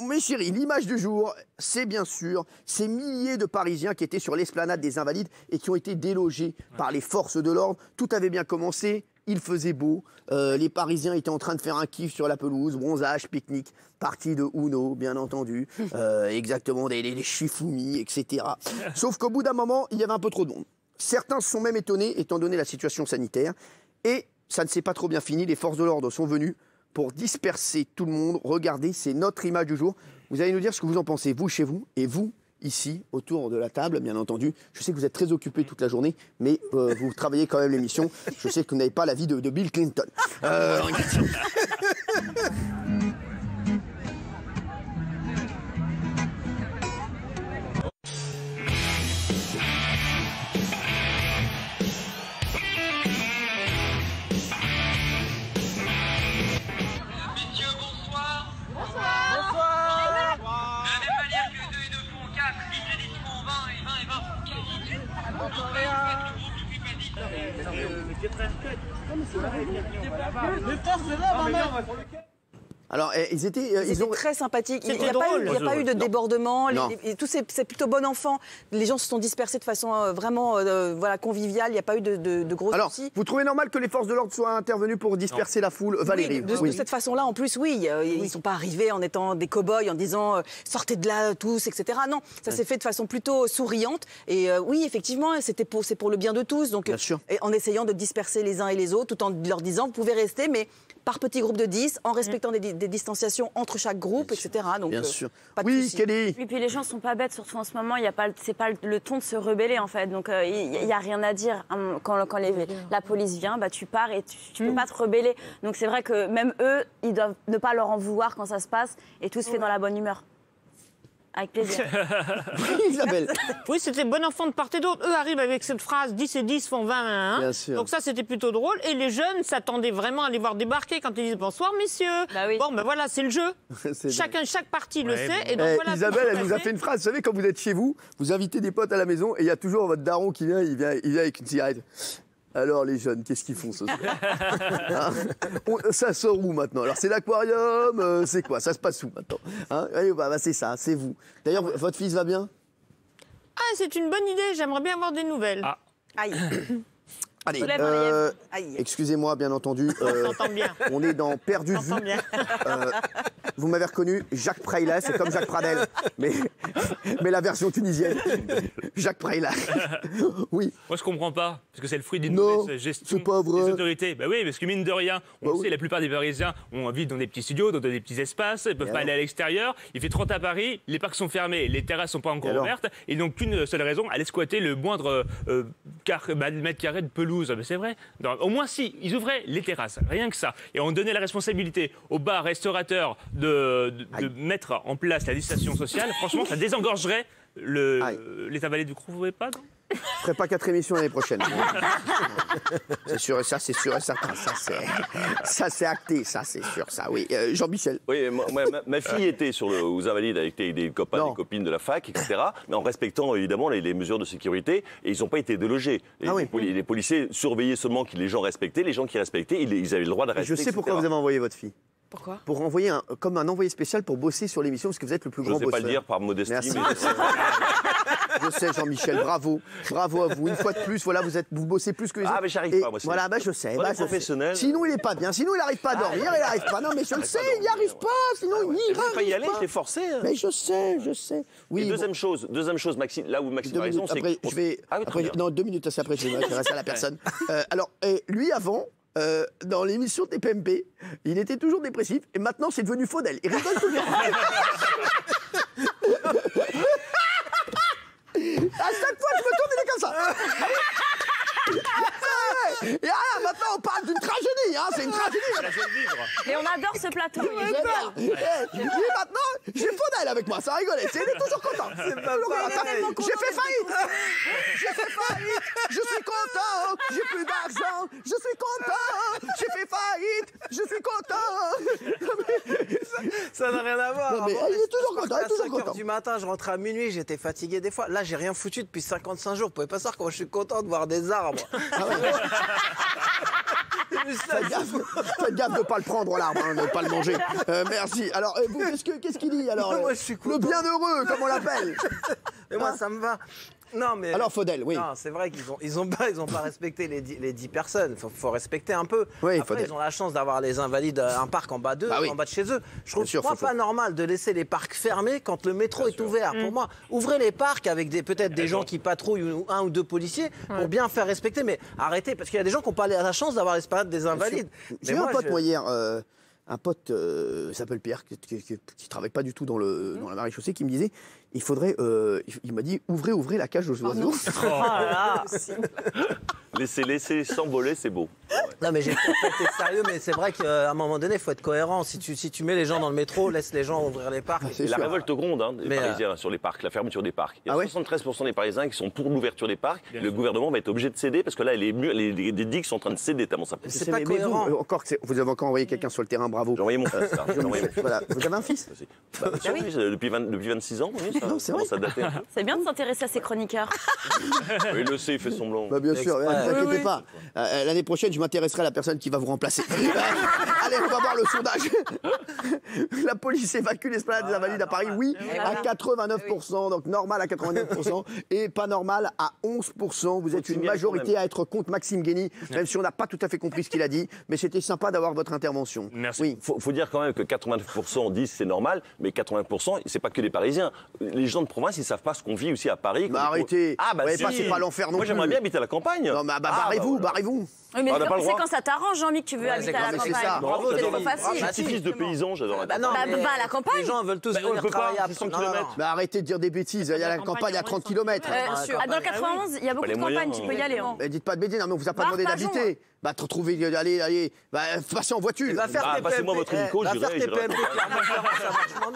mes chéris, l'image du jour, c'est bien sûr ces milliers de Parisiens qui étaient sur l'esplanade des Invalides et qui ont été délogés par les forces de l'ordre. Tout avait bien commencé, il faisait beau, les Parisiens étaient en train de faire un kiff sur la pelouse, bronzage, pique-nique, partie de Uno, bien entendu, exactement, des shifumi, etc. Sauf qu'au bout d'un moment, il y avait un peu trop de monde. Certains se sont même étonnés, étant donné la situation sanitaire, et ça ne s'est pas trop bien fini. Les forces de l'ordre sont venues pour disperser tout le monde. Regardez, c'est notre image du jour. Vous allez nous dire ce que vous en pensez, vous, chez vous, et vous, ici, autour de la table, bien entendu. Je sais que vous êtes très occupés toute la journée, mais vous travaillez quand même l'émission. Je sais que vous n'avez pas la vie de Bill Clinton. Alors, ils étaient très sympathiques. Il n'y a pas eu de débordement. C'est plutôt bon enfant. Les gens se sont dispersés de façon vraiment conviviale. Il n'y a pas eu de gros soucis. Alors, vous trouvez normal que les forces de l'ordre soient intervenues pour disperser la foule, Valérie? De cette façon-là, en plus, oui. Ils ne sont pas arrivés en étant des cow-boys, en disant sortez de là tous, etc. Non, ça s'est fait de façon plutôt souriante. Et oui, effectivement, c'est pour le bien de tous. Donc, en essayant de disperser les uns et les autres, tout en leur disant vous pouvez rester, mais par petits groupes de 10, en respectant des distanciations entre chaque groupe, etc. Donc, bien sûr. Pas de oui, Kelly. Et puis les gens sont pas bêtes, surtout en ce moment. C'est pas le ton de se rebeller en fait. Donc il y a rien à dire. Quand la police vient, bah tu pars et tu peux pas te rebeller. Donc c'est vrai que même eux, ils doivent ne pas leur en vouloir quand ça se passe et tout se fait dans la bonne humeur. Avec plaisir. Isabelle. Oui, c'était bon enfant de part et d'autre. Eux arrivent avec cette phrase 10 et 10 font 20. Bien sûr. Donc ça, c'était plutôt drôle. Et les jeunes s'attendaient vraiment à les voir débarquer quand ils disent bonsoir, messieurs. Bah oui. Bon, ben voilà, c'est le jeu. Chaque partie le sait. Et donc, voilà, Isabelle, elle nous a fait une phrase. Vous savez, quand vous êtes chez vous, vous invitez des potes à la maison et il y a toujours votre daron qui vient, il vient avec une cigarette. Alors les jeunes, qu'est-ce qu'ils font ce soir? Ça sort où maintenant? Alors c'est l'aquarium, c'est quoi? Ça se passe où maintenant? Allez, c'est ça, c'est vous. D'ailleurs, votre fils va bien? Ah, c'est une bonne idée, j'aimerais bien avoir des nouvelles. Ah. Aïe. Allez, excusez-moi, bien entendu. On est dans Perdu de vue. Vous m'avez reconnu, Jacques Preila, c'est comme Jacques Pradel, mais la version tunisienne. Jacques Preila. Oui. Moi, je comprends pas, parce que c'est le fruit d'une mauvaise gestion des autorités. Bah oui, parce que mine de rien, on sait, la plupart des Parisiens vivent dans des petits studios, dans des petits espaces, ils peuvent pas aller à l'extérieur. Il fait 30 à Paris, les parcs sont fermés, les terrasses sont pas encore ouvertes, et donc qu'une seule raison, aller squatter le moindre mètre carré de pelouse. Mais c'est vrai. Au moins, si, ils ouvraient les terrasses, rien que ça. Et on donnait la responsabilité aux bars, restaurateurs de mettre en place la distanciation sociale. Franchement, ça désengorgerait les Invalides. Vous ne trouvez pas, non? Je ne ferai pas 4 émissions l'année prochaine. C'est sûr, ça c'est sûr et certain. Ça c'est acté, ça c'est sûr, ça, oui. Jean-Michel. Oui, ma fille était aux Invalides avec des copains, des copines de la fac, etc. Mais en respectant évidemment les mesures de sécurité, et ils n'ont pas été délogés. Les policiers surveillaient seulement que les gens respectaient, les gens qui respectaient, ils avaient le droit de rester. Je sais pourquoi vous avez envoyé votre fille. Pourquoi? Pour envoyer comme un envoyé spécial pour bosser sur l'émission, parce que vous êtes le plus grand bosseur. Je ne sais pas le dire par modestie. Merci. Mais je sais, Jean-Michel, bravo. Bravo à vous. Une fois de plus, voilà, vous bossez plus que les autres. Ah, mais j'arrive pas, moi. Voilà, je sais. Professionnel. Sinon, il n'est pas bien. Sinon, il n'arrive pas à dormir. Il n'arrive pas. Non, mais je le sais, il n'y arrive pas. Sinon, il n'y arrive pas. Y aller, je l'ai forcé. Mais je sais. Oui. Et deuxième chose, Maxime, là où Maxime a raison, c'est que... Non, 2 minutes après, je vais m'intéresser à la personne. Alors, lui, avant... dans l'émission TPMP, il était toujours dépressif et maintenant c'est devenu Faudel. Il rigole tout le temps. À chaque fois que je me tourne, il est comme ça. Et maintenant on parle d'une tragédie, c'est une tragédie. Mais on adore ce plateau. Et maintenant, j'ai Faudel avec moi, ça rigole. Il est toujours content. J'ai fait faillite. Je suis content. J'ai plus d'argent. Je suis content. J'ai fait faillite. Je suis content. Ça n'a rien à voir. Non, mais il est toujours content. À 5h du matin, je rentrais à minuit, j'étais fatigué des fois. Là, j'ai rien foutu depuis 55 jours. Vous pouvez pas savoir comment je suis content de voir des arbres. Faites gaffe de ne pas le prendre l'arbre, de ne pas le manger. Merci. Alors, vous, qu'est-ce qu'il dit alors Moi, je suis le bienheureux, comme on l'appelle. Mais moi, ça me va. Non, mais... Alors, Faudel, oui. Non, c'est vrai qu'ils ont pas respecté les 10 personnes. Faut respecter un peu. Oui, après, Faudel. ils ont la chance d'avoir les Invalides, un parc en bas d'eux, en bas de chez eux. Je trouve pas normal de laisser les parcs fermés quand le métro est ouvert. Pour moi, ouvrez les parcs avec peut-être des gens qui patrouillent ou 1 ou 2 policiers pour bien faire respecter. Mais arrêtez, parce qu'il y a des gens qui n'ont pas la chance d'avoir l'esplanade des Invalides. J'ai un pote, moi, hier, un pote, s'appelle Pierre, qui travaille pas du tout dans la maréchaussée, qui me disait, il faudrait, il m'a dit, ouvrez la cage aux oiseaux. Laissez s'envoler, c'est beau. Non, mais j'ai peut-être été sérieux, mais c'est vrai qu'à un moment donné, il faut être cohérent. Si tu mets les gens dans le métro, laisse les gens ouvrir les parcs. La révolte gronde des Parisiens sur les parcs, la fermeture des parcs. Il y a 73% des Parisiens qui sont pour l'ouverture des parcs. Le gouvernement va être obligé de céder parce que là, les digues sont en train de céder tellement ça pousse. C'est pas cohérent. Vous avez encore envoyé quelqu'un sur le terrain, bravo. J'ai envoyé mon fils. Voilà. Vous avez un fils? Depuis 26 ans, oui, ça commence à dater. C'est bien de s'intéresser à ces chroniqueurs. Il le sait, il fait semblant. Bien sûr, ne vous inquiétez pas. L'année prochaine, je m'intéresserai à la personne qui va vous remplacer. Allez, on va voir le sondage. La police évacue l'esplanade des Invalides à Paris, oui, à 89%, donc normal à 89%, et pas normal à 11%. Vous êtes une majorité à être contre Maxime Guény, même si on n'a pas tout à fait compris ce qu'il a dit, mais c'était sympa d'avoir votre intervention. Merci. Oui. Faut dire quand même que 89% disent c'est normal, mais 80%, c'est pas que les Parisiens. Les gens de province, ils savent pas ce qu'on vit aussi à Paris. Arrêtez. C'est pas l'enfer non plus. Moi, j'aimerais bien habiter à la campagne. Non, barrez-vous. Oui, mais quand ça t'arrange, Jean-Mick, tu veux habiter à la campagne. C'est ça. Bravo, c'est trop facile. Petit-fils de paysan, j'adore la campagne. À la campagne. Les gens veulent tous venir travailler à 100 km. Arrêtez de dire des bêtises. Il y a la campagne à 30 km. Dans le 91, il y a beaucoup de campagnes, tu peux y aller. Dites pas de bêtises, non, mais on vous a pas demandé d'habiter. Allez, passez en voiture. Passez-moi votre hélico, va faire tes j'irai. PMP.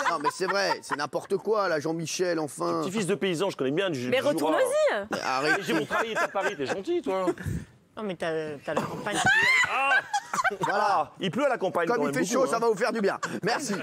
Non, mais c'est vrai, c'est n'importe quoi, là, Jean-Michel, enfin. Petit-fils de paysan, je connais bien. Mais retourne-y. Arrête. J'ai mon travail à Paris, t'es gentil, toi. Non, mais t'as la campagne. Voilà. Il pleut à la campagne. Comme il fait chaud, ça va vous faire du bien. Merci.